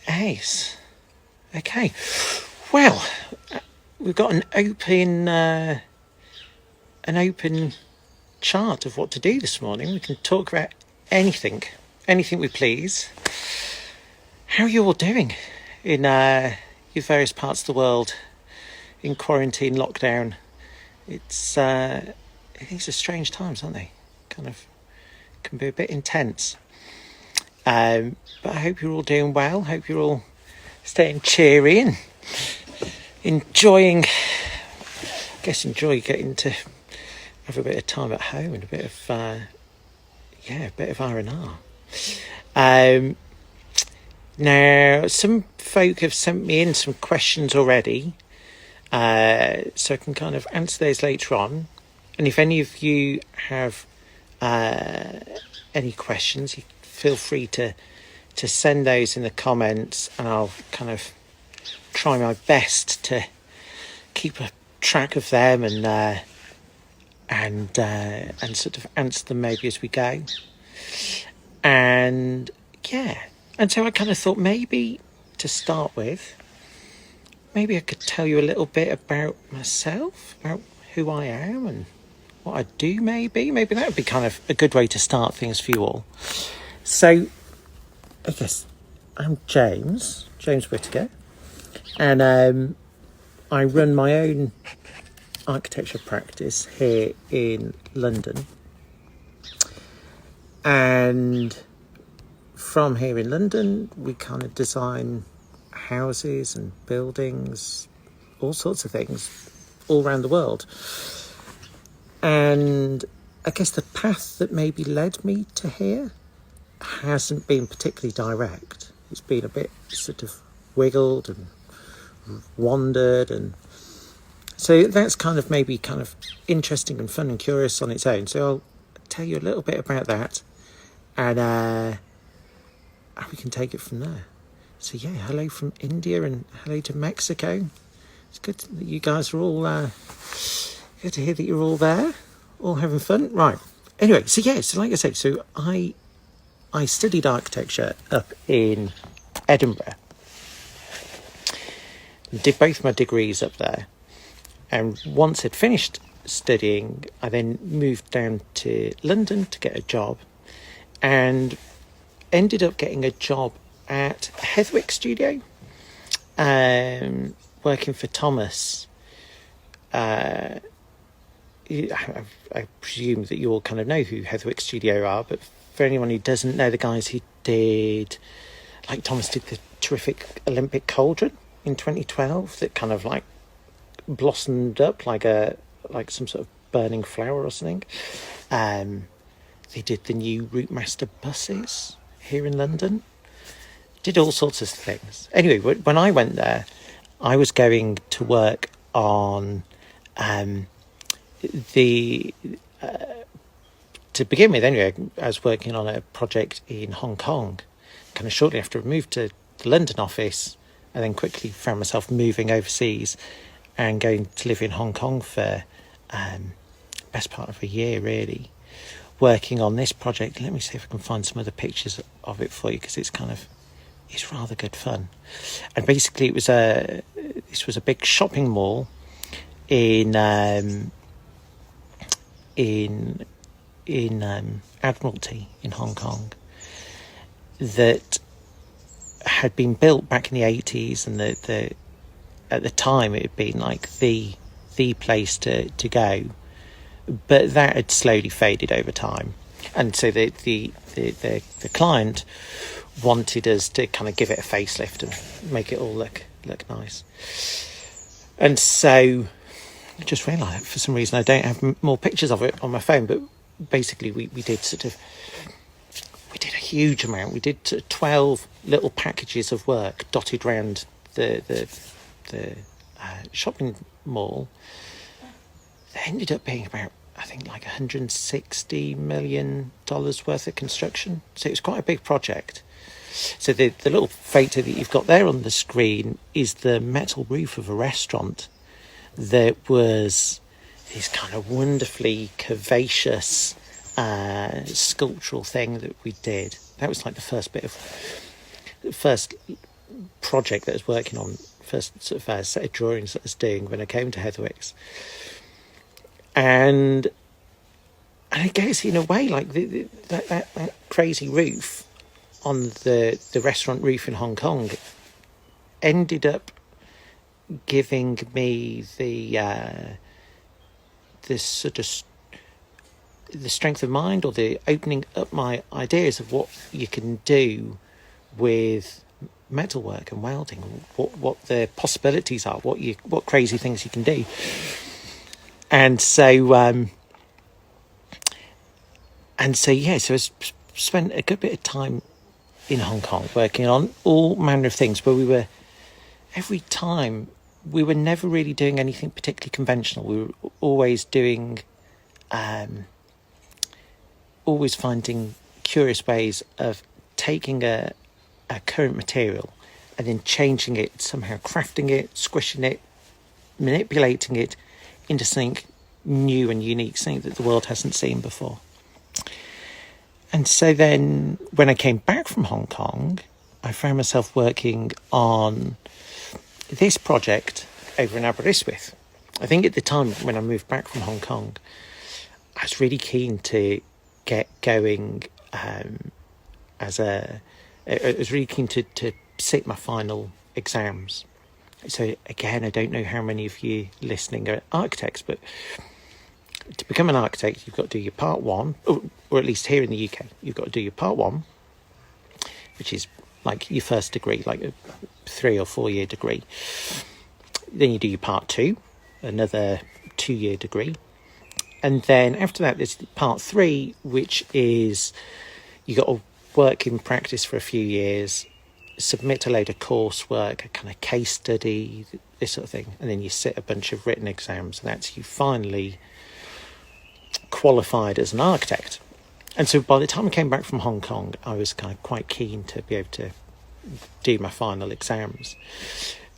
Ace. Okay. Well, we've got an open chart of what to do this morning. We can talk about anything we please. How are you all doing in your various parts of the world in quarantine, lockdown? These are strange times, aren't they? Kind of can be a bit intense. But I hope you're all doing well. Hope you're all staying cheery and enjoy getting to have a bit of time at home and a bit of R&R. Now, some folk have sent me in some questions already, so I can kind of answer those later on. And if any of you have any questions, you feel free to send those in the comments, and I'll kind of try my best to keep a track of them and sort of answer them maybe as we go. And so I kind of thought maybe to start with, maybe I could tell you a little bit about myself, about who I am and what I do. Maybe that would be kind of a good way to start things for you all. So I guess I'm James Whitaker, and I run my own architecture practice here in London. And from here in London, we kind of design houses and buildings, all sorts of things, all around the world. And I guess the path that maybe led me to here hasn't been particularly direct. It's been a bit sort of wiggled and wandered, and so that's kind of interesting and fun and curious on its own. So I'll tell you a little bit about that, and we can take it from there. So hello from India and hello to Mexico. It's good that you guys are all good to hear that you're all there, all having fun. Right. Anyway, so like I said, so I studied architecture up in Edinburgh. Did both my degrees up there. And once I'd finished studying, I then moved down to London to get a job, and ended up getting a job at Heathwick Studio, working for Thomas. I presume that you all kind of know who Heathwick Studio are, but for anyone who doesn't know the guys, Thomas did the terrific Olympic cauldron in 2012 that kind of like blossomed up like some sort of burning flower or something. They did the new Route Master buses here in London. Did all sorts of things. Anyway, when I went there, I was going to work on to begin with, anyway, I was working on a project in Hong Kong, kind of shortly after I moved to the London office, and then quickly found myself moving overseas and going to live in Hong Kong for best part of a year, really, working on this project. Let me see if I can find some other pictures of it for you, because it's rather good fun. And basically this was a big shopping mall in Admiralty in Hong Kong that had been built back in the 80s, and at the time it had been like the place to go, but that had slowly faded over time. And so the client wanted us to kind of give it a facelift and make it all look nice. And so I just realised, for some reason I don't have more pictures of it on my phone, but basically we did a huge amount. We did 12 little packages of work dotted around the shopping mall. They ended up being about, I think, like $160 million worth of construction. So it was quite a big project. So the little photo that you've got there on the screen is the metal roof of a restaurant that was this kind of wonderfully curvaceous sculptural thing that we did. That was like the first project that I was working on, first sort of set of drawings that I was doing when I came to Heatherwicks. And I guess in a way, like that crazy roof on the restaurant roof in Hong Kong ended up giving me the sort of the strength of mind, or the opening up my ideas of what you can do with metalwork and welding, what the possibilities are, what crazy things you can do. And so yeah, so I spent a good bit of time in Hong Kong working on all manner of things, where every time we were never really doing anything particularly conventional. We were always doing, always finding curious ways of taking a current material and then changing it, somehow crafting it, squishing it, manipulating it into something new and unique, something that the world hasn't seen before. And so then when I came back from Hong Kong, I found myself working on this project over in Aberystwyth. I think at the time when I moved back from Hong Kong, I was really keen to get going I was really keen to sit my final exams. So again, I don't know how many of you listening are architects, but to become an architect, you've got to do your part one, or at least here in the UK, you've got to do your part one, which is like your first degree, like a 3 or 4 year degree. Then you do your part two, another 2-year degree. And then after that, there's part three, which is you got to work in practice for a few years, submit a load of coursework, a kind of case study, this sort of thing. And then you sit a bunch of written exams, and that's you finally qualified as an architect. And so by the time I came back from Hong Kong, I was kind of quite keen to be able to do my final exams.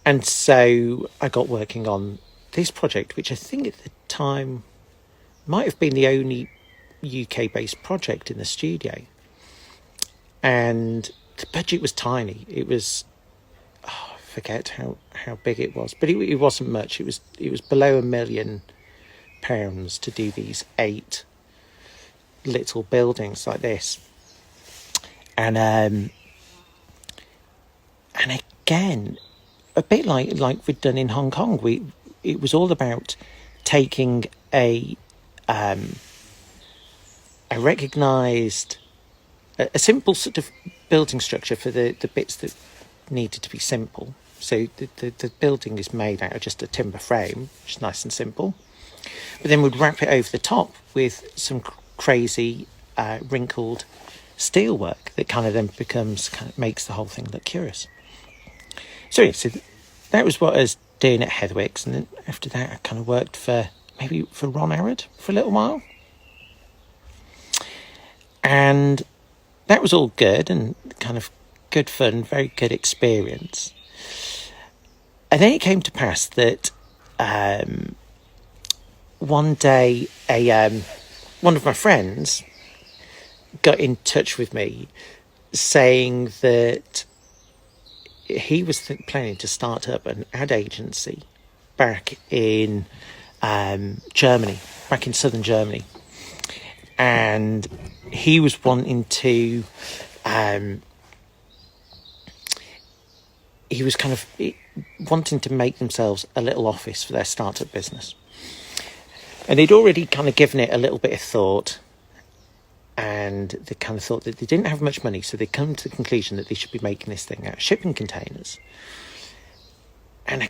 And so I got working on this project, which I think at the time might have been the only UK-based project in the studio. And the budget was tiny. It was, I forget how big it was, but it wasn't much. It was below £1 million to do these 8 little buildings like this. And again, a bit like we'd done in Hong Kong, it was all about taking a recognised, a simple sort of building structure for the bits that needed to be simple. So the building is made out of just a timber frame, which is nice and simple. But then we'd wrap it over the top with some crazy wrinkled steelwork that kind of then makes the whole thing look curious. So that was what I was doing at Heatherwicks, and then after that I kind of worked for Ron Arad for a little while. And that was all good and kind of good fun, very good experience. And then it came to pass that one day one of my friends got in touch with me saying that he was planning to start up an ad agency back in Germany, back in southern Germany. And he was wanting to make themselves a little office for their startup business. And they'd already kind of given it a little bit of thought, and they kind of thought that they didn't have much money, so they come to the conclusion that they should be making this thing out of shipping containers. And I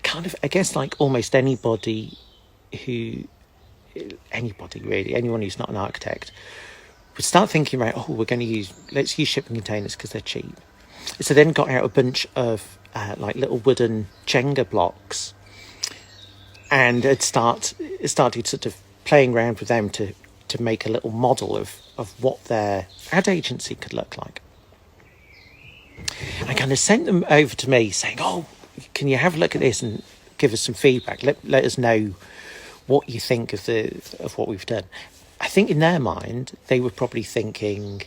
guess like almost anybody really, anyone who's not an architect, would start thinking about, let's use shipping containers because they're cheap. So then got out a bunch of like little wooden Jenga blocks, and it started sort of playing around with them to make a little model of what their ad agency could look like. I kind of sent them over to me saying, can you have a look at this and give us some feedback? Let us know what you think of what we've done. I think in their mind, they were probably thinking,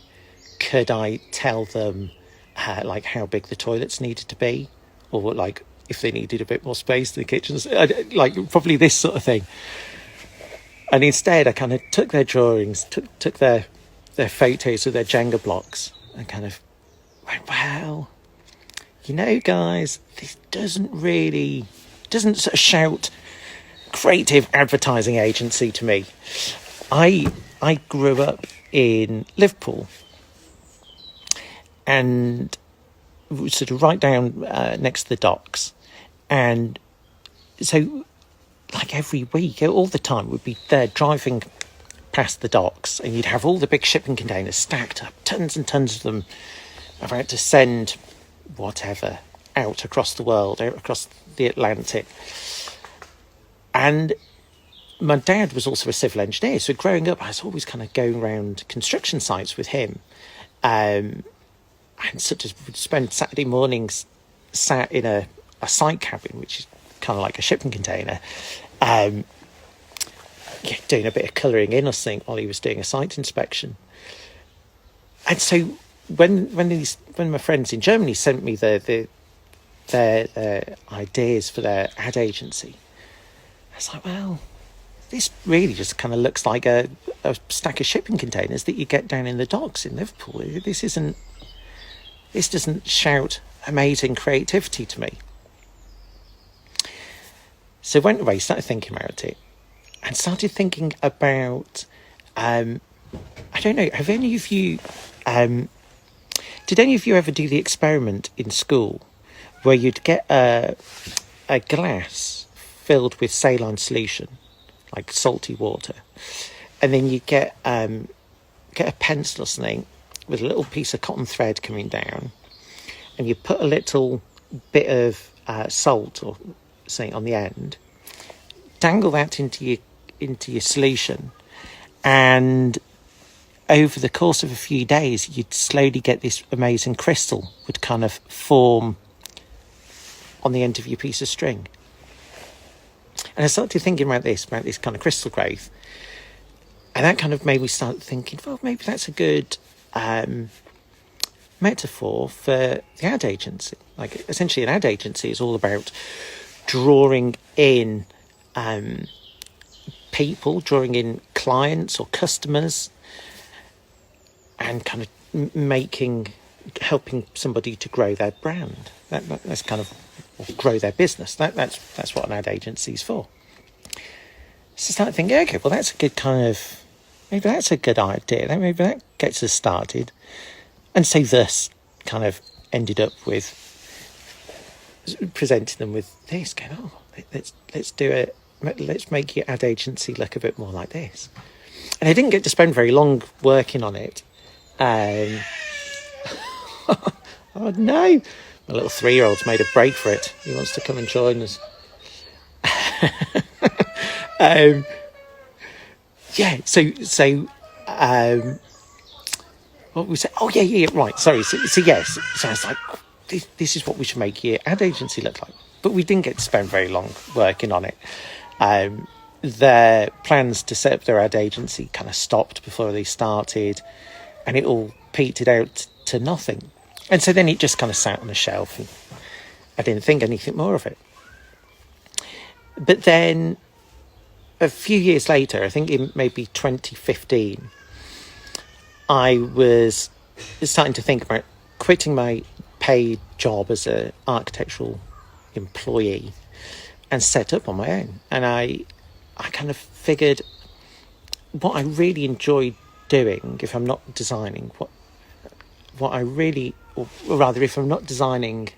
could I tell them like how big the toilets needed to be? or like if they needed a bit more space in the kitchens, like probably this sort of thing. And instead, I kind of took their drawings, took their photos of their Jenga blocks, and kind of went, well, you know, guys, this doesn't sort of shout creative advertising agency to me. I grew up in Liverpool, and sort of right down next to the docks, and so like every week, all the time, we'd be there driving past the docks, and you'd have all the big shipping containers stacked up, tons and tons of them, about to send whatever out across the world, out across the Atlantic. And my dad was also a civil engineer, so growing up, I was always kind of going around construction sites with him, and sort of would spend Saturday mornings sat in a site cabin, which is kind of like a shipping container, doing a bit of colouring in or something while he was doing a site inspection. And so when my friends in Germany sent me their ideas for their ad agency, I was like, well, this really just kind of looks like a stack of shipping containers that you get down in the docks in Liverpool. This doesn't shout amazing creativity to me. So I went away, started thinking about it, and started thinking about, I don't know, have any of you, did any of you ever do the experiment in school where you'd get a glass filled with saline solution, like salty water, and then you get a pencil or something with a little piece of cotton thread coming down, and you put a little bit of salt or something on the end, dangle that into your solution, and over the course of a few days, you'd slowly get this amazing crystal would kind of form on the end of your piece of string. And I started thinking about this kind of crystal growth, and that kind of made me start thinking, well, maybe that's a good metaphor for the ad agency. Like, essentially, an ad agency is all about drawing in people, drawing in clients or customers, and kind of helping somebody to grow their brand. That's kind of, or grow their business. That's what an ad agency is for. So I started thinking, okay, well, that's a good kind of, maybe that's a good idea. Maybe that gets us started. And so thus kind of ended up with presenting them with this, going, oh, let's do it. Let's make your ad agency look a bit more like this. And I didn't get to spend very long working on it. Oh no, my little 3-year-old's made a break for it. He wants to come and join us. What we say? Oh yeah, right. Sorry. So yes. So I was like, this is what we should make your ad agency look like. But we didn't get to spend very long working on it. Their plans to set up their ad agency kind of stopped before they started, and it all petered out to nothing. And so then it just kind of sat on a shelf, and I didn't think anything more of it. But then a few years later, I think in maybe 2015, I was starting to think about quitting my paid job as an architectural employee and set up on my own. And I kind of figured what I really enjoyed doing, if I'm not designing, what I really, or rather, if I'm not designing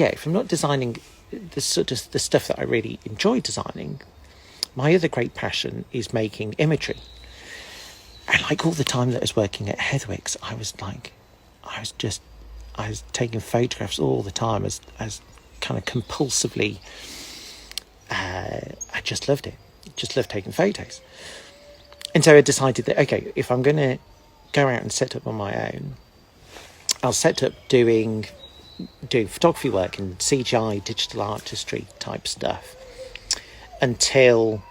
if I'm not designing the sort of the stuff that I really enjoy designing, my other great passion is making imagery. And like all the time that I was working at Heathwicks, I was taking photographs all the time as kind of compulsively. I just loved it. Just loved taking photos. And so I decided that, okay, if I'm going to go out and set up on my own, I'll set up doing photography work and CGI, digital artistry type stuff until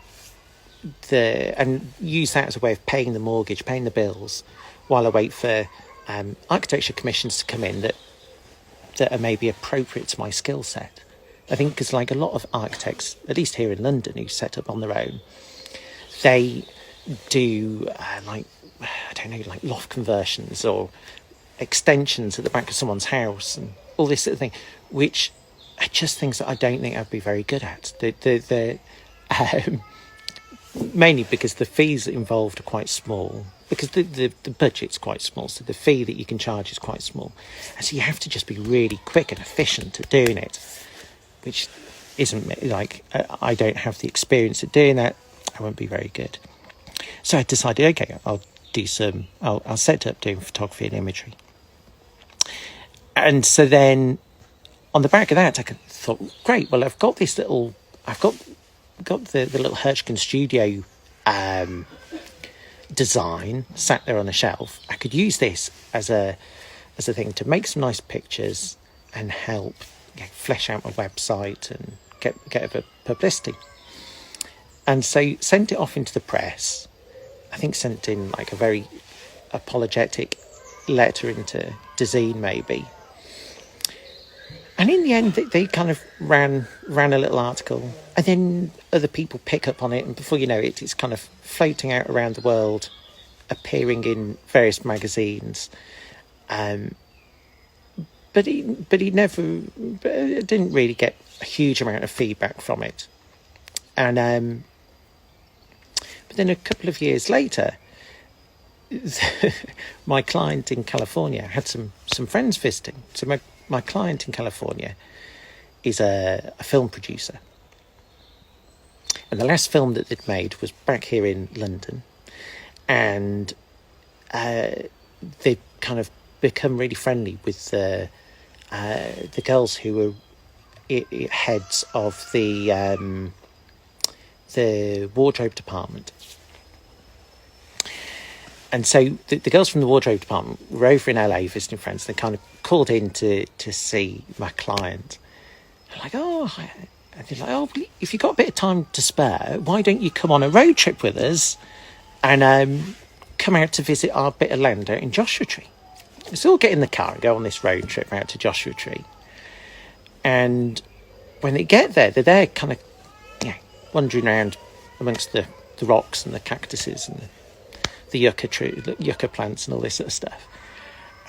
and use that as a way of paying the mortgage, paying the bills, while I wait for architecture commissions to come in that are maybe appropriate to my skill set. I think because like a lot of architects, at least here in London, who set up on their own, they do like loft conversions or extensions at the back of someone's house and all this sort of thing, which are just things that I don't think I'd be very good at. Mainly because the fees involved are quite small, because the budget's quite small, so the fee that you can charge is quite small. And so you have to just be really quick and efficient at doing it, which isn't like, I don't have the experience of doing that. I won't be very good. So I decided, okay, I'll set up doing photography and imagery. And so then on the back of that, I thought, great, well, I've got the little Hirschkin studio design sat there on a shelf. I could use this as a thing to make some nice pictures and help flesh out my website and get a bit of publicity. And so sent it off into the press. I think sent in like a very apologetic letter into Dezeen maybe. And in the end, they kind of ran a little article, and then other people pick up on it, and before you know it, it's kind of floating out around the world, appearing in various magazines. But it didn't really get a huge amount of feedback from it. And but then a couple of years later, my client in California had some friends visiting. So my client in California is a film producer. And the last film that they'd made was back here in London. And they've kind of become really friendly with the girls who were heads of the wardrobe department. And so the girls from the wardrobe department were over in LA visiting friends. They kind of called in to see my client. They're like, if you've got a bit of time to spare, why don't you come on a road trip with us and come out to visit our bit of land out in Joshua Tree? So we'll get in the car and go on this road trip out to Joshua Tree. And when they get there, they're there kind of wandering around amongst the rocks and the cactuses and the yucca plants and all this sort of stuff.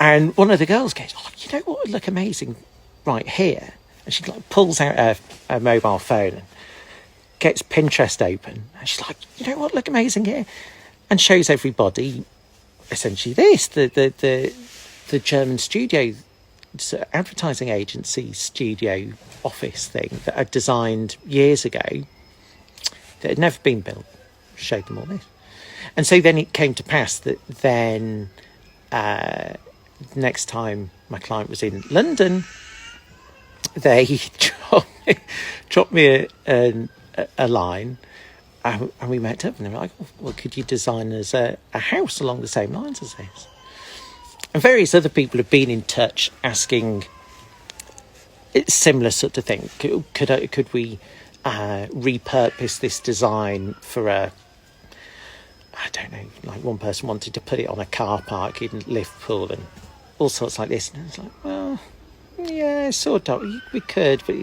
And one of the girls goes, you know what would look amazing right here? And she like pulls out her mobile phone and gets Pinterest open. And she's like, you know what would look amazing here? And shows everybody essentially this, the German studio advertising agency studio office thing that I'd designed years ago that had never been built. Showed them all this. And so then it came to pass that then next time my client was in London, they dropped me a line, and we met up, and they were like, well, could you design us a house along the same lines as this? And various other people have been in touch asking similar sort of thing. Could we repurpose this design for I don't know, like one person wanted to put it on a car park in Liverpool and all sorts like this. And I was like, well, yeah, sort of, we could, but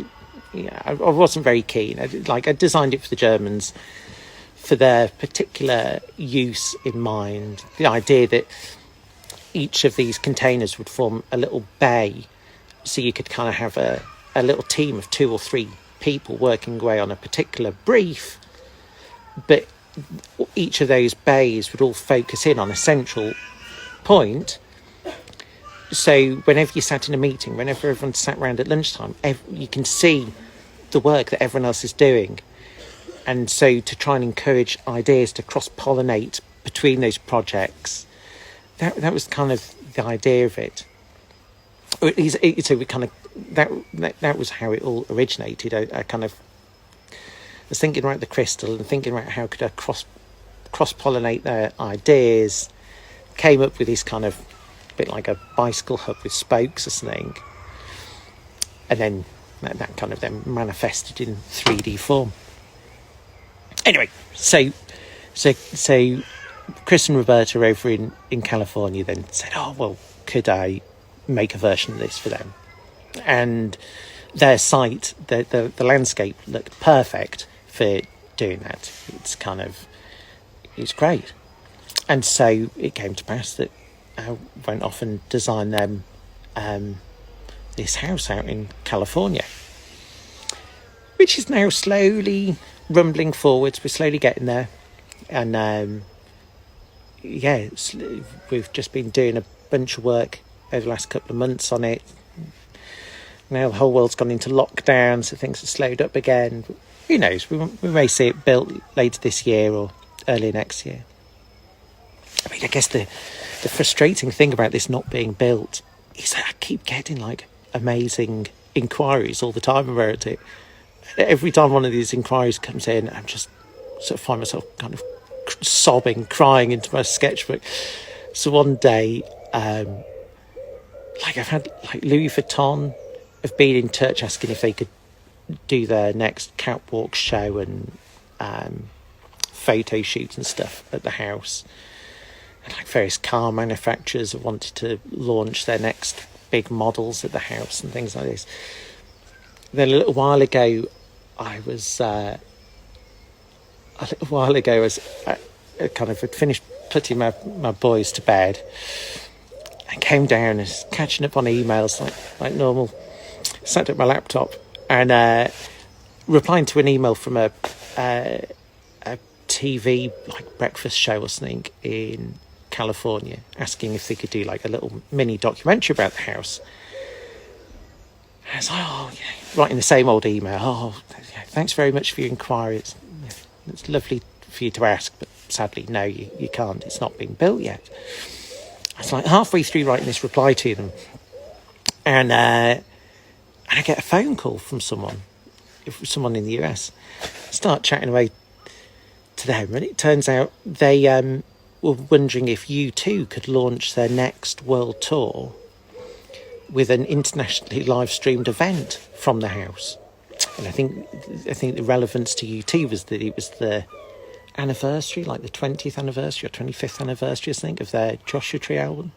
I wasn't very keen. I designed it for the Germans for their particular use in mind. The idea that each of these containers would form a little bay, so you could kind of have a little team of 2 or 3 people working away on a particular brief, but each of those bays would all focus in on a central point. So whenever you sat in a meeting, whenever everyone sat around at lunchtime, you can see the work that everyone else is doing. And so to try and encourage ideas to cross-pollinate between those projects, that was kind of the idea of it. So we kind of that was how it all originated. I kind of was thinking about the crystal and thinking about how could I cross-pollinate their ideas, came up with this kind of bit like a bicycle hub with spokes or something, and then that kind of then manifested in 3D form. Anyway, so Chris and Roberta over in California then said, oh, well, could I make a version of this for them? And their site, the landscape looked perfect for doing that. It's great. And so it came to pass that I went off and designed them this house out in California, which is now slowly rumbling forwards. We're slowly getting there. And we've just been doing a bunch of work over the last couple of months on it. Now the whole world's gone into lockdown, so things have slowed up again. Who knows? We may see it built later this year or early next year. I mean, I guess the frustrating thing about this not being built is that I keep getting amazing inquiries all the time about it. Every time one of these inquiries comes in, I'm just sort of find myself kind of sobbing, crying into my sketchbook. So one day, I've had Louis Vuitton have been in touch asking if they could do their next catwalk show and photo shoots and stuff at the house. And various car manufacturers have wanted to launch their next big models at the house and things like this. Then a little while ago, I kind of had finished putting my boys to bed and came down and was catching up on emails like normal. Sat at my laptop and replying to an email from a TV breakfast show or something in California, asking if they could do a little mini documentary about the house. I was like, writing the same old email. Thanks very much for your inquiry. It's lovely for you to ask, but sadly, no, you can't. It's not been built yet. I was halfway through writing this reply to them, and I get a phone call from someone in the US. Start chatting away to them, and it turns out they were wondering if U2 could launch their next world tour with an internationally live-streamed event from the house. And I think the relevance to U2 was that it was the anniversary, the 20th anniversary or 25th anniversary, I think, of their Joshua Tree album.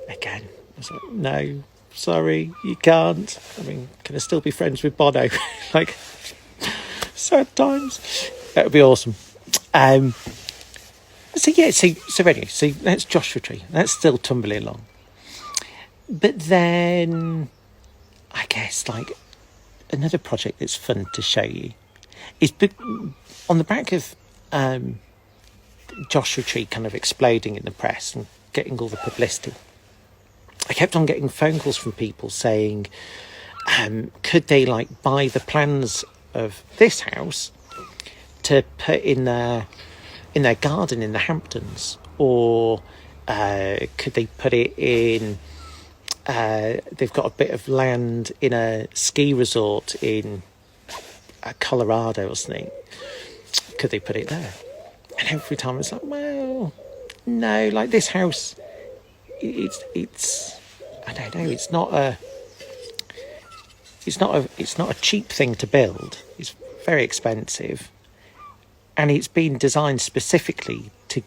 Again, I was like, no, sorry, you can't. I mean, can I still be friends with Bono? Sad times. That would be awesome. So that's Joshua Tree. That's still tumbling along. But then, I guess, another project that's fun to show you is on the back of Joshua Tree kind of exploding in the press and getting all the publicity. I kept on getting phone calls from people saying, could they buy the plans of this house to put in their garden in the Hamptons, or could they put it in? They've got a bit of land in a ski resort in Colorado or something. Could they put it there? And every time it's well, no, this house, it's I don't know, it's not a cheap thing to build. It's very expensive, and it's been designed specifically to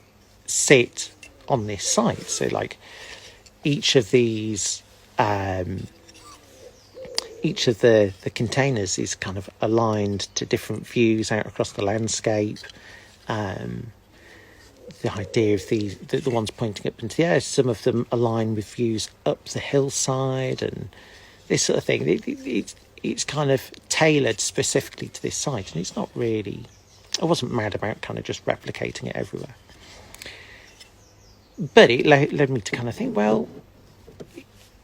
sit on this site. So each of these each of the containers is kind of aligned to different views out across the landscape. The idea of the ones pointing up into the air, some of them align with views up the hillside and this sort of thing. It's kind of tailored specifically to this site, and it's not really... I wasn't mad about kind of just replicating it everywhere. But it led me to kind of think, well,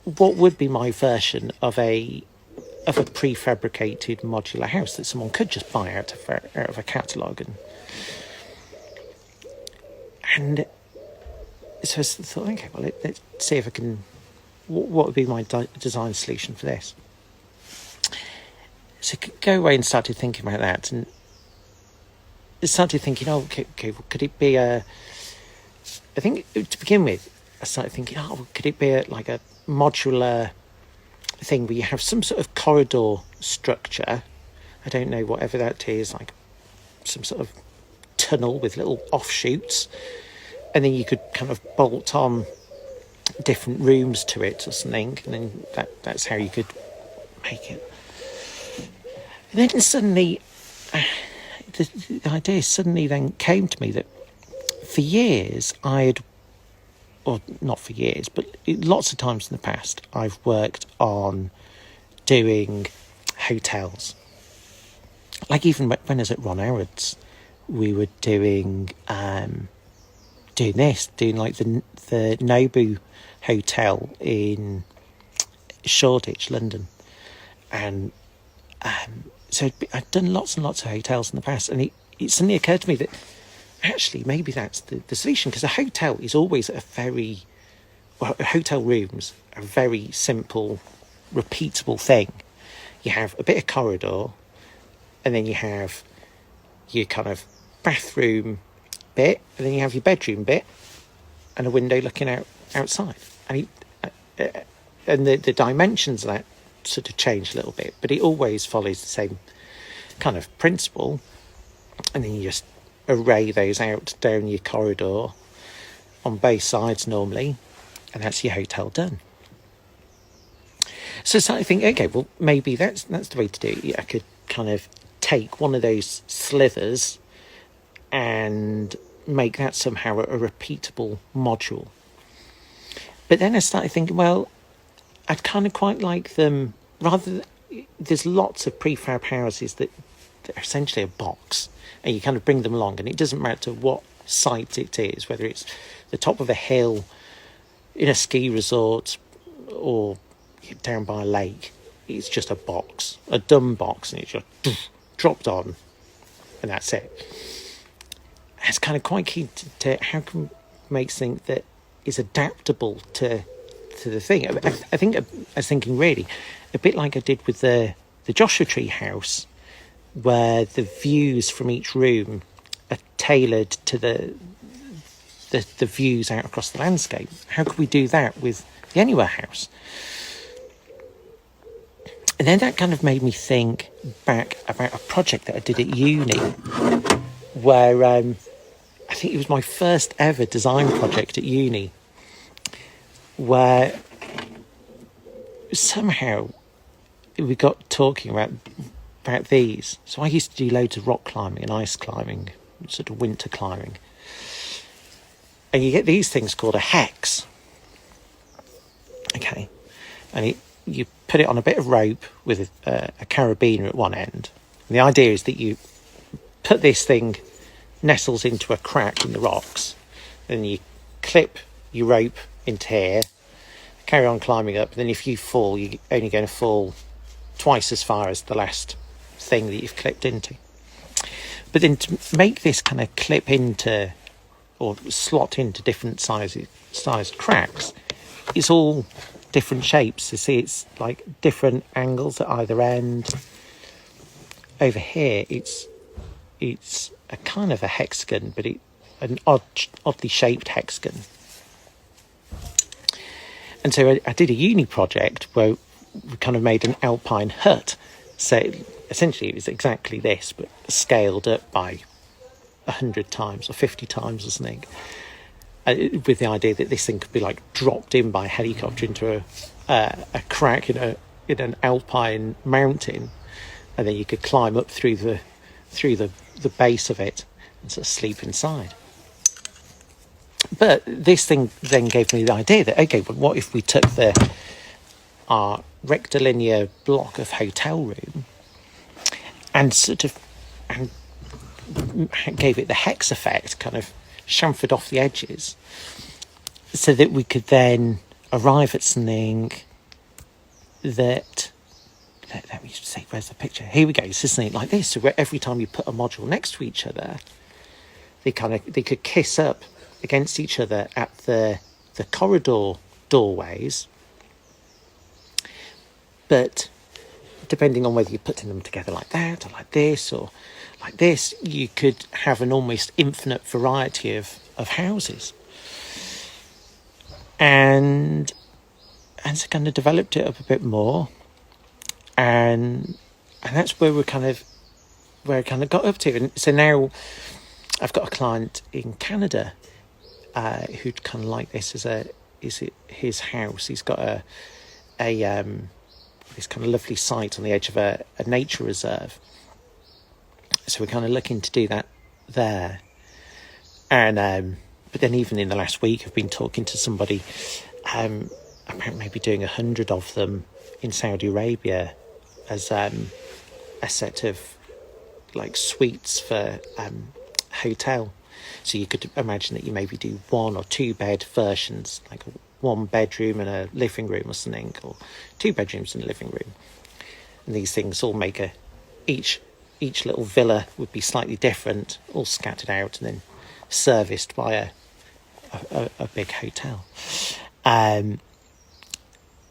what would be my version of a prefabricated modular house that someone could just buy out of a catalogue? And so I thought, okay, well, let's see if I can... What would be my design solution for this? So go away and started thinking about that, and started thinking, okay, well, could it be I think to begin with, I started thinking, could it be a modular thing where you have some sort of corridor structure? I don't know, whatever that is, some sort of tunnel with little offshoots, and then you could kind of bolt on different rooms to it or something, and then that's how you could make it. And then suddenly, the idea suddenly then came to me that for years or not for years, but lots of times in the past, I've worked on doing hotels. Like even when I was at Ron Howard's, we were doing like the Nobu Hotel in Shoreditch, London. And so I'd done lots and lots of hotels in the past, and it suddenly occurred to me that actually maybe that's the solution, because a hotel is always hotel rooms are a very simple, repeatable thing. You have a bit of corridor, and then you have your kind of bathroom bit, and then you have your bedroom bit, and a window looking outside. And the dimensions of that sort of change a little bit, but it always follows the same kind of principle. And then you just array those out down your corridor on both sides normally, and that's your hotel done. So I think, okay, well, maybe that's the way to do it. I could kind of take one of those slithers and make that somehow a repeatable module. But then I started thinking, well, I'd kind of quite like them, there's lots of prefab houses that are essentially a box, and you kind of bring them along, and it doesn't matter what site it is, whether it's the top of a hill in a ski resort or down by a lake. It's just a box, a dumb box, and it's just dropped on, and that's it. It's kind of quite key to how can make something that is adaptable to the thing. I think I was thinking really a bit like I did with the Joshua Tree house, where the views from each room are tailored to the views out across the landscape. How could we do that with the Anywhere house? And then that kind of made me think back about a project that I did at uni, where I think it was my first ever design project at uni, where somehow we got talking about these. So I used to do loads of rock climbing and ice climbing, sort of winter climbing. And you get these things called a hex. Okay. And you put it on a bit of rope with a carabiner at one end. And the idea is that you put this thing, nestles into a crack in the rocks, and you clip your rope into here, carry on climbing up, and then if you fall, you're only going to fall twice as far as the last thing that you've clipped into. But then to make this kind of clip into or slot into different sized cracks, it's all different shapes. You see, it's like different angles at either end. Over here, it's a kind of a hexagon, but an oddly shaped hexagon. And so I did a uni project where we kind of made an alpine hut. So essentially it was exactly this, but scaled up by 100 times or 50 times or something, with the idea that this thing could be like dropped in by a helicopter into a crack in an alpine mountain, and then you could climb up through the base of it and sort of sleep inside. But this thing then gave me the idea that, okay, but what if we took our rectilinear block of hotel room and gave it the hex effect, kind of chamfered off the edges, so that we could then arrive at something that, let me see, where's the picture? Here we go. This is something like this, so where every time you put a module next to each other, they could kiss up against each other at the corridor doorways, but depending on whether you're putting them together like that or like this or like this, you could have an almost infinite variety of houses. And so kind of developed it up a bit more, and that's where I kind of got up to. And so now I've got a client in Canada who'd kind of like this as his house. He's got a this kind of lovely site on the edge of a nature reserve. So we're kind of looking to do that there. And but then even in the last week, I've been talking to somebody about maybe doing 100 of them in Saudi Arabia as a set of like suites for hotel. So you could imagine that you maybe do 1 or 2 bed versions, like 1 bedroom and a living room or something, or 2 bedrooms and a living room. And these things all make each little villa would be slightly different, all scattered out and then serviced by a big hotel.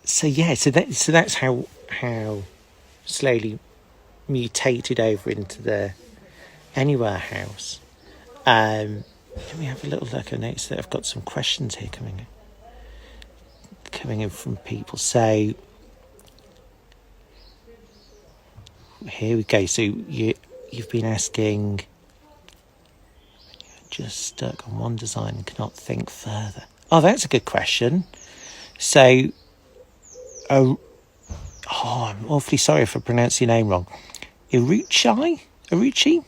So that's how slowly mutated over into the Anywhere house. Let me have a little look. I noticed that I've got some questions here coming in from people. So here we go. So you've been asking, you're just stuck on one design and cannot think further. Oh, that's a good question. So, I'm awfully sorry if I pronounce your name wrong. Iruchi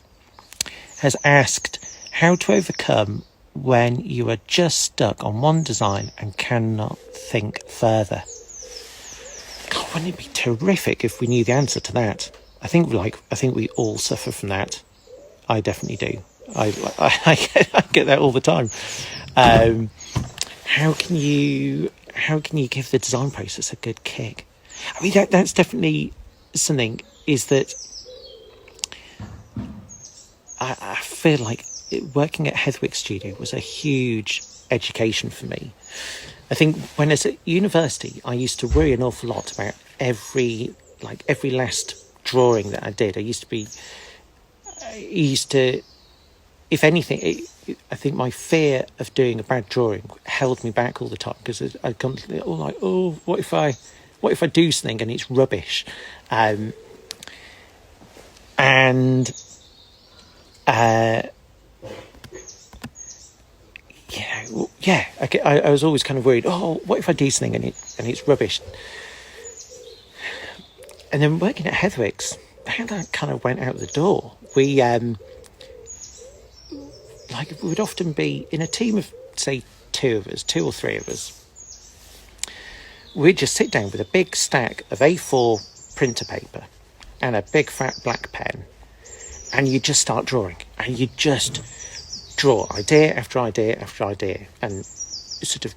has asked how to overcome when you are just stuck on one design and cannot think further. God, wouldn't it be terrific if we knew the answer to that? I think we all suffer from that. I definitely do. I get that all the time. How can you give the design process a good kick? I mean, that's definitely something. Is that I feel like working at Heathwick Studio was a huge education for me. I think when I was at university, I used to worry an awful lot about every last drawing that I did. If anything, I think my fear of doing a bad drawing held me back all the time, because I'd constantly, what if I do something and it's rubbish? I was always kind of worried. What if I do something and it's rubbish? And then working at Heathwick's, how that kind of went out the door. We would often be in a team of, say, 2 or 3 of us. We'd just sit down with a big stack of A4 printer paper and a big fat black pen, and you just start drawing, and you just draw idea after idea after idea, and sort of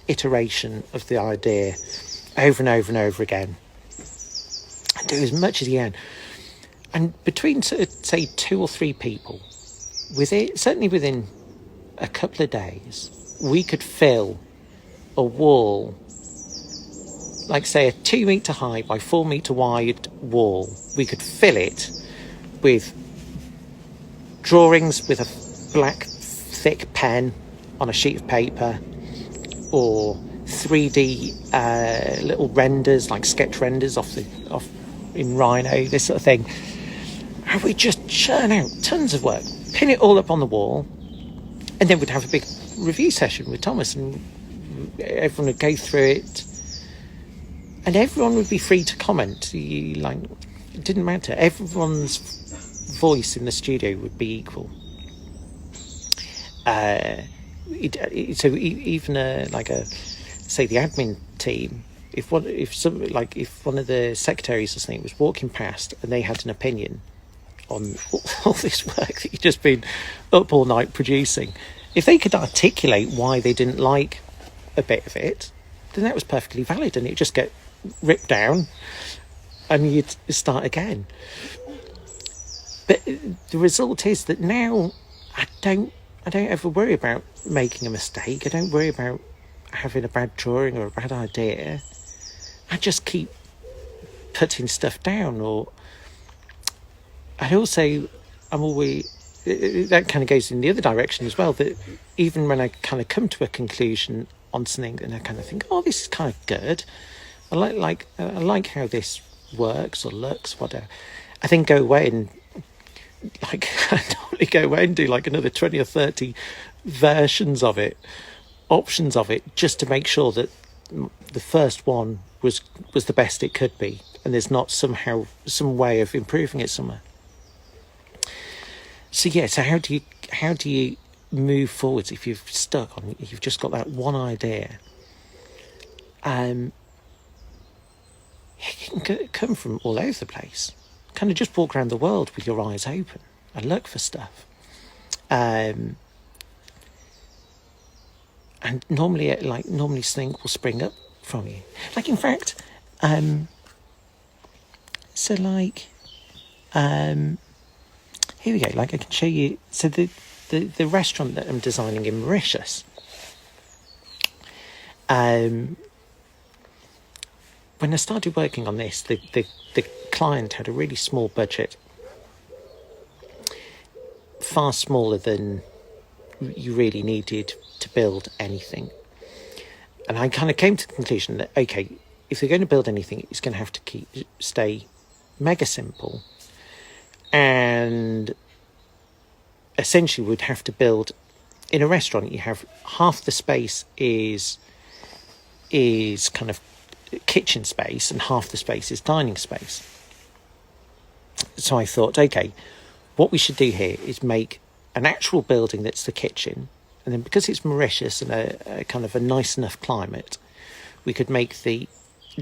iteration of the idea over and over and over again, and do as much as you can. And between, say, 2 or 3 people, certainly within a couple of days, we could fill a wall, like, say, a 2 metre high by 4 metre wide wall. We could fill it with drawings with a black thick pen on a sheet of paper, or 3D little renders, like sketch renders off in Rhino, this sort of thing. And we just churn out tons of work, pin it all up on the wall, and then we'd have a big review session with Thomas, and everyone would go through it, and everyone would be free to comment. It didn't matter. Everyone's voice in the studio would be equal. So even say the admin team, if one of the secretaries or something was walking past and they had an opinion on all this work that you'd just been up all night producing, if they could articulate why they didn't like a bit of it, then that was perfectly valid, and it'd just get ripped down and you'd start again. But the result is that now I don't ever worry about making a mistake. I don't worry about having a bad drawing or a bad idea. I just keep putting stuff down. I'm always, that kind of goes in the other direction as well, that even when I kind of come to a conclusion on something and I kind of think, this is kind of good, I like how this works or looks, whatever, I then go away and I normally go away and do like another 20 or 30 versions of it options of it just to make sure that the first one was the best it could be, and there's not somehow some way of improving it somewhere. So yeah, so how do you move forwards if you've just got that one idea? It can come from all over the place. Kind of just walk around the world with your eyes open and look for stuff. And normally something will spring up from you. Like, in fact, here we go. Like, I can show you. So the restaurant that I'm designing in Mauritius. When I started working on this, the client had a really small budget, far smaller than you really needed to build anything. And I kind of came to the conclusion that, okay, if they're going to build anything, it's going to have to stay mega simple, and essentially would have to build in a restaurant. You have half the space is kind of kitchen space and half the space is dining space. So I thought, okay, what we should do here is make an actual building that's the kitchen, and then because it's Mauritius and a kind of a nice enough climate, we could make the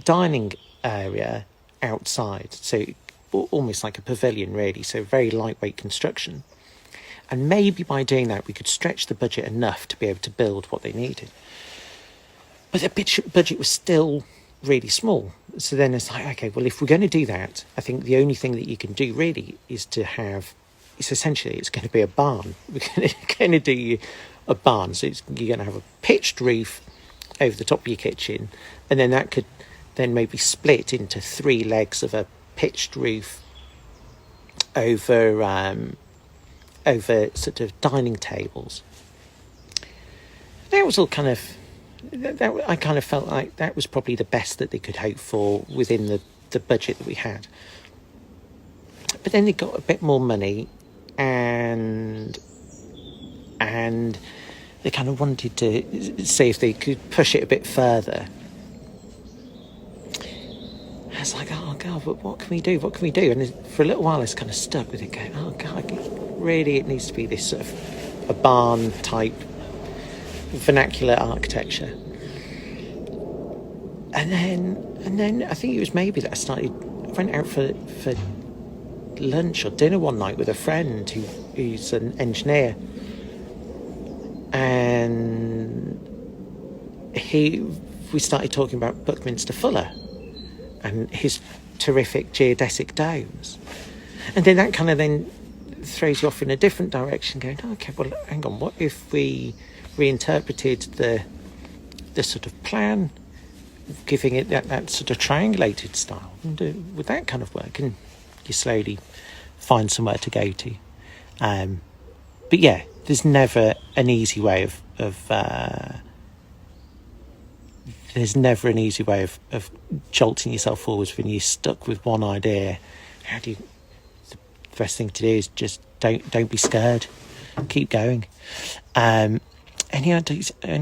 dining area outside, so almost like a pavilion really, so very lightweight construction. And maybe by doing that we could stretch the budget enough to be able to build what they needed. But the budget was still really small. So then it's like, okay, well, if we're going to do that, I think the only thing that you can do really is to have, it's going to be a barn. We're going to do a barn. So you're going to have a pitched roof over the top of your kitchen, and then that could then maybe split into 3 legs of a pitched roof over sort of dining tables. That was all kind of, I kind of felt like that was probably the best that they could hope for within the budget that we had. But then they got a bit more money, and they kind of wanted to see if they could push it a bit further. I was like, oh God, but what can we do? What can we do? And for a little while I was kind of stuck with it, going, oh God, really it needs to be this sort of a barn type vernacular architecture. And then I think it was maybe that I went out for lunch or dinner one night with a friend who's an engineer, and we started talking about Buckminster Fuller and his terrific geodesic domes, and then that kind of then throws you off in a different direction, going, oh, okay, well, hang on, what if we reinterpreted the sort of plan, giving it that sort of triangulated style, and would that kind of work? And you slowly find somewhere to go to. But yeah, there's never an easy way of jolting yourself forwards when you're stuck with one idea. The best thing to do is just don't be scared, keep going. Any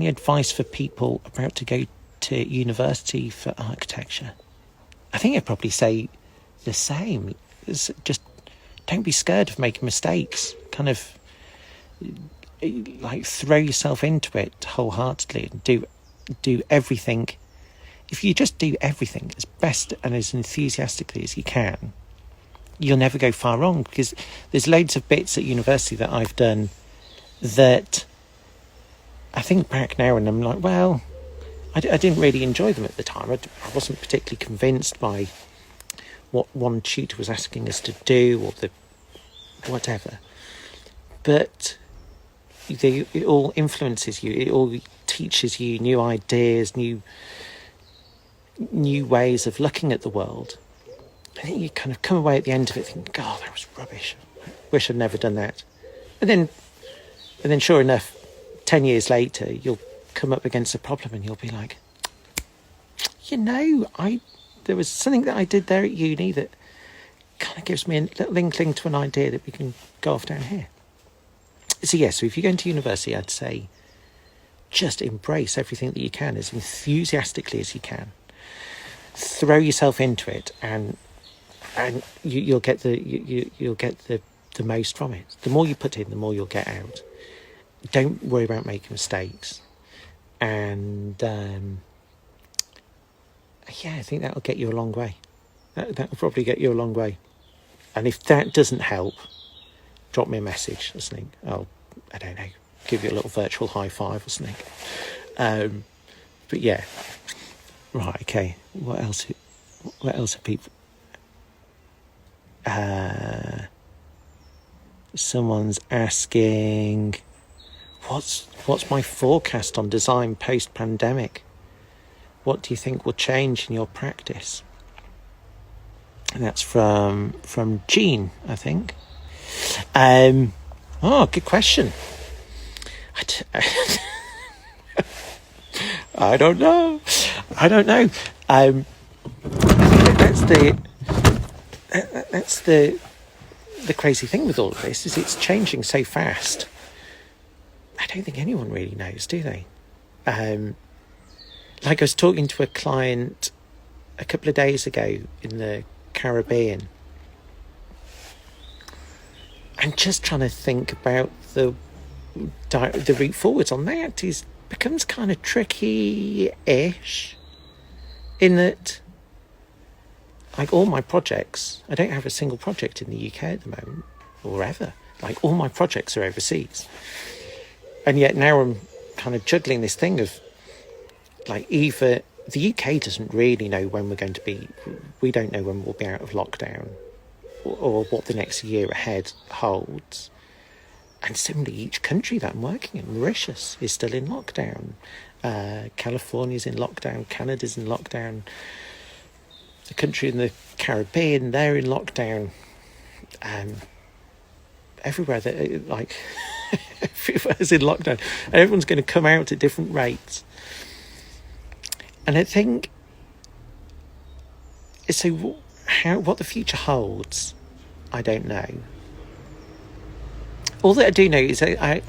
advice for people about to go to university for architecture? I think I'd probably say the same. It's just don't be scared of making mistakes. Kind of like throw yourself into it wholeheartedly and do everything. If you just do everything as best and as enthusiastically as you can, you'll never go far wrong, because there's loads of bits at university that I've done that I think back now and I'm like, well, I didn't really enjoy them at the time. I wasn't particularly convinced by what one tutor was asking us to do or the whatever. But it all influences you. It all teaches you new ideas, new ways of looking at the world. I think you kind of come away at the end of it thinking, God, that was rubbish. I wish I'd never done that. And then sure enough, 10 years later, you'll come up against a problem and you'll be like, there was something that I did there at uni that kind of gives me a little inkling to an idea that we can go off down here. So if you're going to university, I'd say just embrace everything that you can as enthusiastically as you can. Throw yourself into it, and you'll get you'll get the most from it. The more you put in, the more you'll get out. Don't worry about making mistakes, and I think that'll get you a long way. That'll probably get you a long way. And if that doesn't help, drop me a message or something. I don't know, give you a little virtual high five or something. But yeah, right, okay. What else are people? Someone's asking, what's my forecast on design post-pandemic? What do you think will change in your practice? And that's from Jean, I think. Good question. I don't know. I think that's the crazy thing with all of this, is it's changing so fast. I don't think anyone really knows, do they? Like I was talking to a client a couple of days ago in the Caribbean, and just trying to think about the route forwards on that becomes kind of tricky-ish, in that, like, all my projects, I don't have a single project in the UK at the moment, or ever. Like, all my projects are overseas. And yet now I'm kind of juggling this thing of, like, either the UK doesn't really know when we're going to be, we don't know when we'll be out of lockdown, or what the next year ahead holds. And similarly, each country that I'm working in, Mauritius is still in lockdown, California's in lockdown, Canada's in lockdown, the country in the Caribbean, they're in lockdown, everywhere that, like, everywhere's in lockdown, and everyone's going to come out at different rates. And I think, so what the future holds, I don't know. All that I do know is I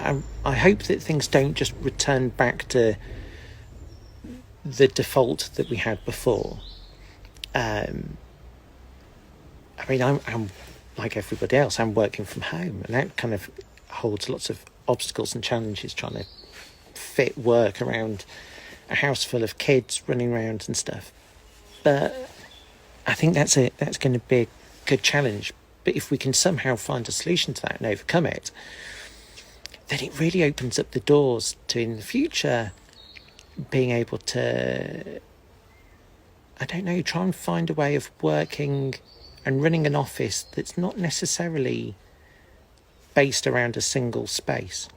hope that things don't just return back to the default that we had before. I mean, I'm like everybody else, I'm working from home, and that kind of holds lots of obstacles and challenges, trying to fit work around a house full of kids running around and stuff. But I think that's going to be a good challenge. But if we can somehow find a solution to that and overcome it, then it really opens up the doors to, in the future, being able to, I don't know, try and find a way of working and running an office that's not necessarily based around a single space.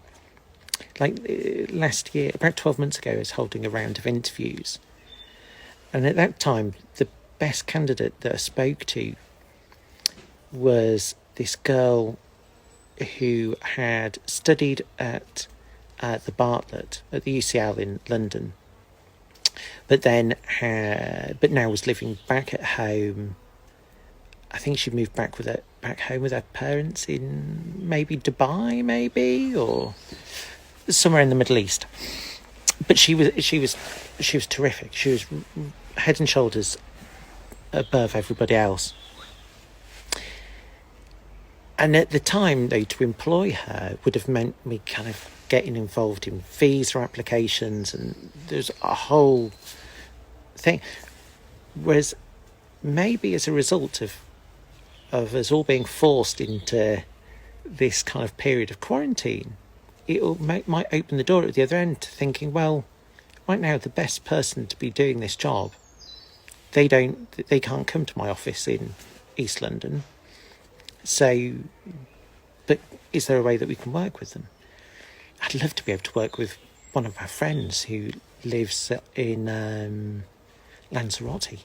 Like last year, about 12 months ago, I was holding a round of interviews. And at that time, the best candidate that I spoke to was this girl who had studied at the Bartlett at the UCL in London, but now was living back at home. I think she moved back home with her parents in maybe Dubai, or somewhere in the Middle East. But she was terrific. She was head and shoulders above everybody else. And at the time, though, to employ her would have meant me kind of getting involved in visa applications, and there's a whole thing. Whereas maybe as a result of us all being forced into this kind of period of quarantine, might open the door at the other end to thinking, well, right now the best person to be doing this job, they can't come to my office in East London. So, but is there a way that we can work with them? I'd love to be able to work with one of our friends who lives in Lanzarote.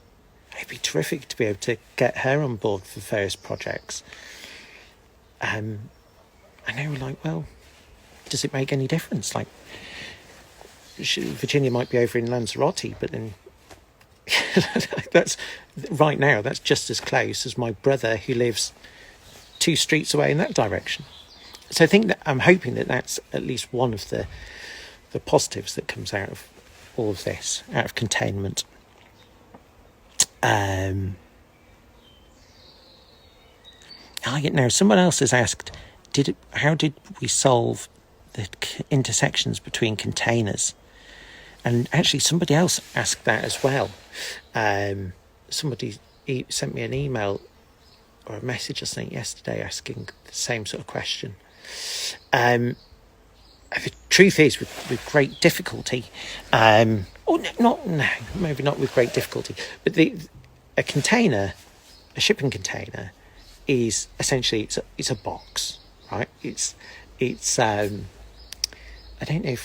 It'd be terrific to be able to get her on board for various projects. And they were like, well, does it make any difference? Like, Virginia might be over in Lanzarote, but then that's right now, that's just as close as my brother who lives 2 streets away in that direction. So I think that I'm hoping that that's at least one of the the positives that comes out of all of this, out of containment. Now someone else has asked, how did we solve the intersections between containers? And actually somebody else asked that as well. Somebody sent me an email or a message or something yesterday asking the same sort of question. The truth is, with great difficulty, maybe not with great difficulty, but a shipping container is essentially it's a box, right? It's I don't know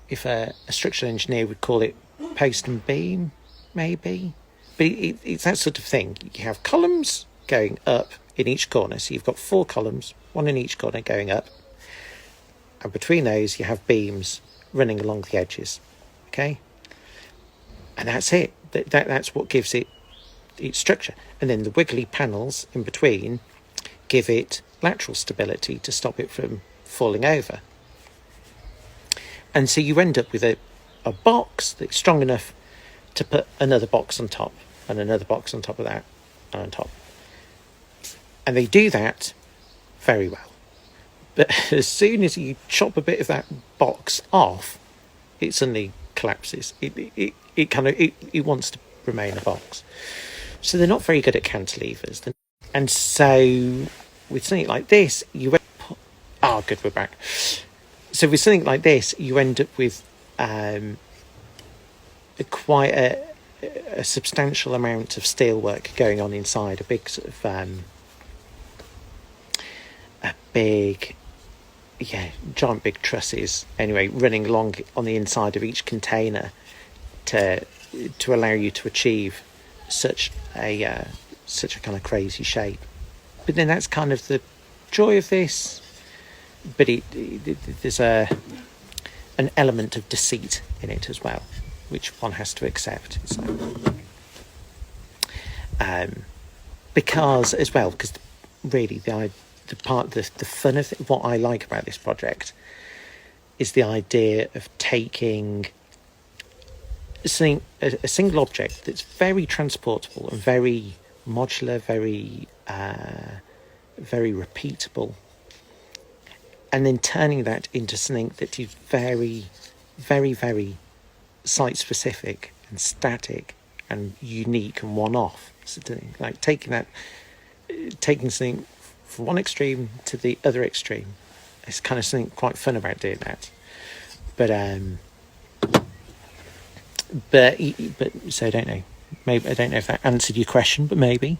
if a structural engineer would call it post and beam, maybe, but it's that sort of thing. You have columns going up in each corner, so you've got 4 columns, one in each corner going up, and between those you have beams running along the edges. Okay, and that's it. That's what gives it its structure, and then the wiggly panels in between give it lateral stability to stop it from falling over. And so you end up with a box that's strong enough to put another box on top, and another box on top of that, and on top. And they do that very well. But as soon as you chop a bit of that box off, it suddenly collapses. It wants to remain a box. So they're not very good at cantilevers. And so with something like this, we're back. So with something like this, you end up with quite a substantial amount of steelwork going on inside, a big sort of giant big trusses anyway running along on the inside of each container to allow you to achieve such a kind of crazy shape. But then that's kind of the joy of this, but there's an element of deceit in it as well, which one has to accept. It's like, because really the fun of what I like about this project is the idea of taking a single object that's very transportable and very modular, very repeatable, and then turning that into something that is very, very, very site-specific and static and unique and one-off. So like taking something from one extreme to the other extreme. It's kind of something quite fun about doing that. But so I don't know. Maybe I don't know if that answered your question, but maybe.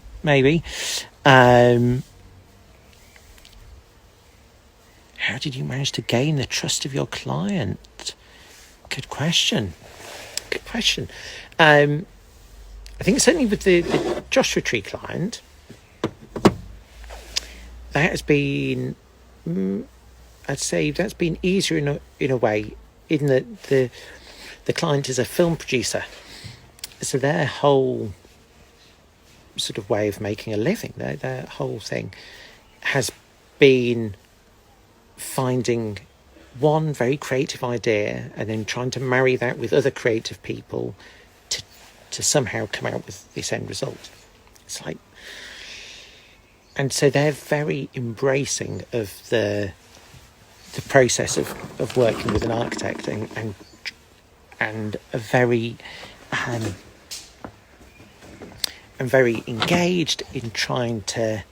How did you manage to gain the trust of your client? Good question. I think certainly with the Joshua Tree client, that has been, I'd say that's been easier in a way, in that the client is a film producer, so their whole sort of way of making a living, their whole thing has been finding one very creative idea and then trying to marry that with other creative people to somehow come out with this end result. It's like, and so they're very embracing of the process of working with an architect and a very and very engaged in trying to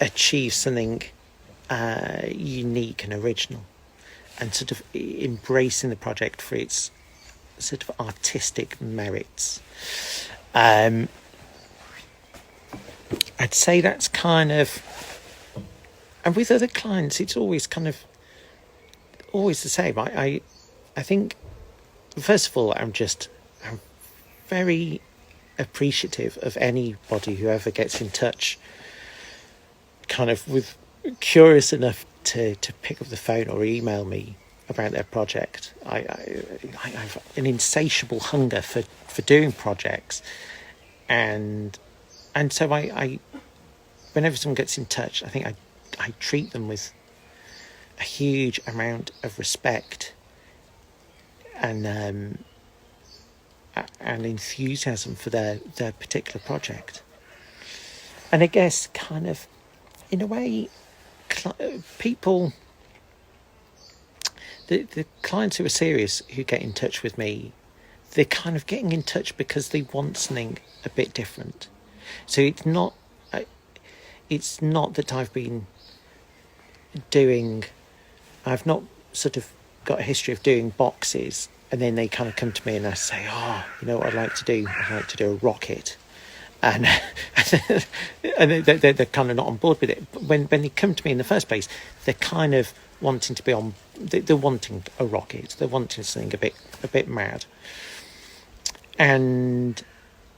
achieve something unique and original, and sort of embracing the project for its sort of artistic merits. I'd say that's kind of, and with other clients it's always the same. I think, first of all, I'm very appreciative of anybody who ever gets in touch kind of with curious enough to pick up the phone or email me about their project. I have an insatiable hunger for doing projects, and so I whenever someone gets in touch, I think I treat them with a huge amount of respect and enthusiasm for their particular project. And I guess kind of, in a way, people, the clients who are serious, who get in touch with me, they're kind of getting in touch because they want something a bit different. So it's not that I've not sort of got a history of doing boxes and then they kind of come to me and I say, you know what I'd like to do? I'd like to do a rocket. And and they're kind of not on board with it. But when they come to me in the first place, they're kind of wanting to be on. They're wanting a rocket. They're wanting something a bit mad. And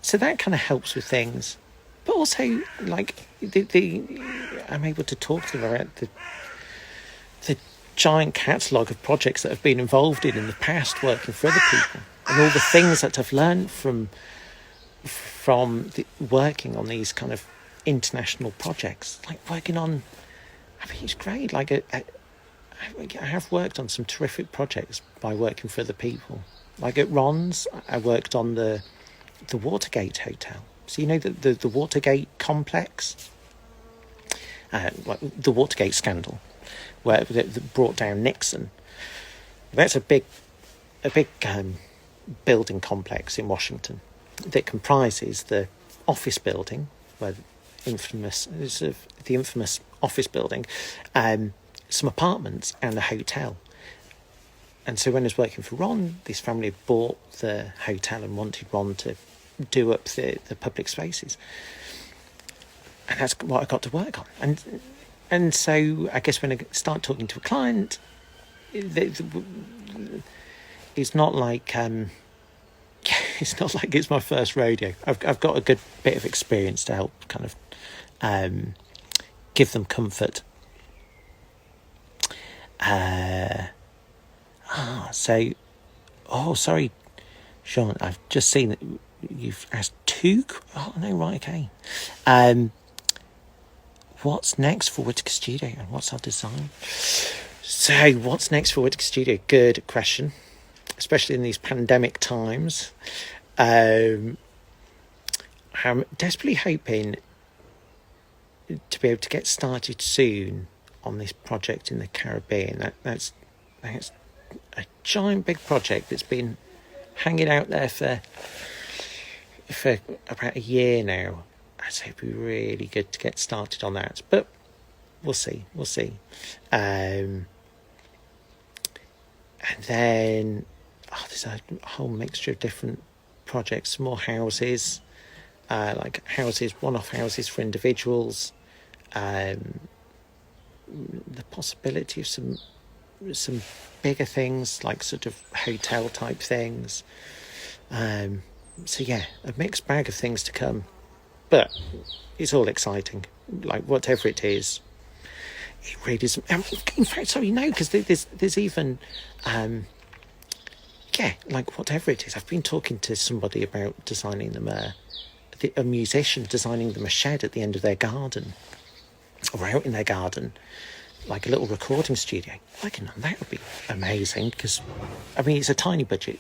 so that kind of helps with things. But also, like I'm able to talk to them about the giant catalogue of projects that I've been involved in the past, working for other people, and all the things that I've learned from working on these kind of international projects, like working on. I mean, it's great. Like I have worked on some terrific projects by working for other people. Like at Ron's, I worked on the Watergate Hotel. So you know the Watergate complex, the Watergate scandal, where that brought down Nixon. That's a big building complex in Washington that comprises the office building, where the infamous office building, some apartments and a hotel. And so when I was working for Ron, this family bought the hotel and wanted Ron to do up the public spaces. And that's what I got to work on. And so I guess when I start talking to a client, it's not like it's my first rodeo. I've got a good bit of experience to help kind of give them comfort. Sorry, Sean, I've just seen that you've asked two. Oh, no, right, okay. What's next for Whitaker Studio and what's our design? So, what's next for Whitaker Studio? Good question, especially in these pandemic times. I'm desperately hoping to be able to get started soon on this project in the Caribbean. That's a giant big project that's been hanging out there for about a year now. So it'd be really good to get started on that, but we'll see. And then there's a whole mixture of different projects, more houses, like houses, one-off houses for individuals, the possibility of some bigger things, like sort of hotel type things. So yeah, a mixed bag of things to come, but it's all exciting. Like whatever it is, it really is. In fact, sorry, no, because there's even like whatever it is. I've been talking to somebody about designing them a musician designing them a shed at the end of their garden, or out in their garden, like a little recording studio. That would be amazing, because I mean it's a tiny budget,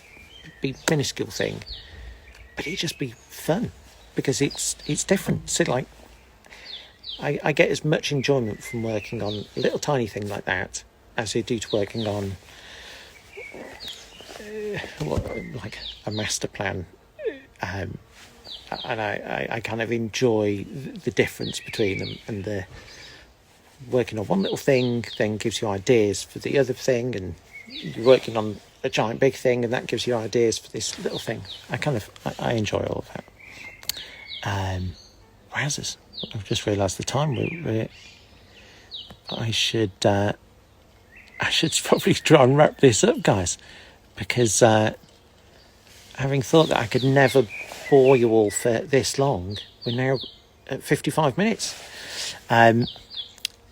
be minuscule thing, but it'd just be fun because it's different. So like I get as much enjoyment from working on a little tiny thing like that as I do to working on like a master plan, and I kind of enjoy the difference between them, and the working on one little thing then gives you ideas for the other thing, and you're working on a giant big thing and that gives you ideas for this little thing. I enjoy all of that. Wowzers, I've just realised the time. I should probably try and wrap this up, guys, because having thought that I could never bore you all for this long, we're now at 55 minutes.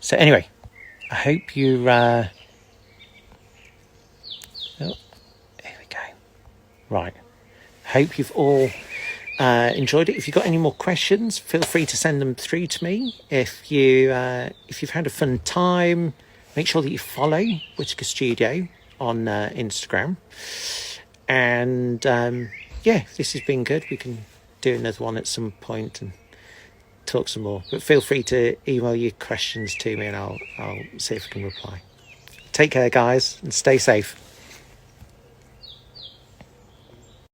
So anyway, I hope you... here we go. Right. Hope you've all enjoyed it. If you've got any more questions, feel free to send them through to me. If you've had a fun time, make sure that you follow Whitaker Studio on Instagram. And yeah, this has been good. We can do another one at some point and talk some more. But feel free to email your questions to me and I'll see if I can reply. Take care, guys, and stay safe.